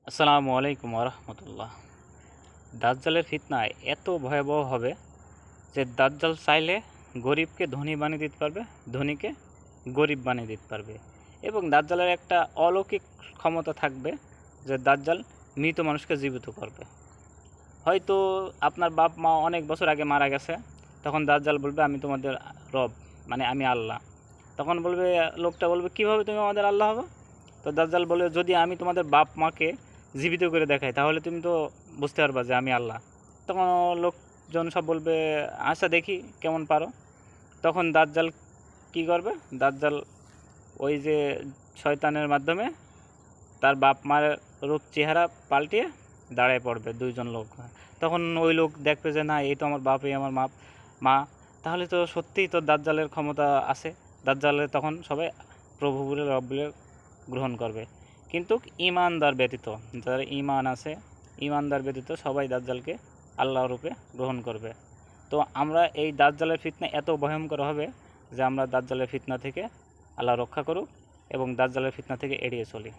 আসসালামু আলাইকুম রহমতুল্লাহ। দাজ্জালের ফিতনায় এত ভয়াবহ হবে যে দাজ্জাল চাইলে গরিবকে ধনী বানিয়ে দিতে পারবে, ধনীকে গরিব বানিয়ে দিতে পারবে। এবং দাজ্জালের একটা অলৌকিক ক্ষমতা থাকবে যে দাজ্জাল মৃত মানুষকে জীবিত করবে। হয়তো আপনার বাপ মা অনেক বছর আগে মারা গেছে, তখন দাজ্জাল বলবে আমি তোমাদের রব, মানে আমি আল্লাহ। তখন বলবে, লোকটা বলবে কীভাবে তুমি আমাদের আল্লাহ হবে? তো দাজ্জাল বলে, যদি আমি তোমাদের বাপ মাকে জীবিত করে দেখাই তাহলে তুমি তো বুঝতে পারবা যে আমি আল্লাহ। তখন লোকজন সব বলবে আচ্ছা দেখি কেমন পারো। তখন দাজ্জাল কী করবে? দাজ্জাল ওই যে শয়তানের মাধ্যমে তার বাপ মার রূপ চেহারা পাল্টিয়ে দাঁড়ায় পড়বে দুইজন লোক। তখন ওই লোক দেখবে যে না, এই তো আমার বাপ, এই আমার মা, তাহলে তো সত্যিই তো দাজ্জালের ক্ষমতা আছে। দাজ্জালের তখন সবাই প্রভু বলে রব বলে গ্রহণ করবে। কিন্তু ঈমানদার ব্যতীত, যারা ঈমান আছে, ঈমানদার ব্যতীত সবাই দাজ্জালকে আল্লাহ রূপে গ্রহণ করবে। তো আমরা এই দাজ্জালের ফিতনা এত ভয়ঙ্কর হবে যে আমরা দাজ্জালের ফিতনা থেকে আল্লাহ রক্ষা করুক এবং দাজ্জালের ফিতনা থেকে এড়িয়ে চলি।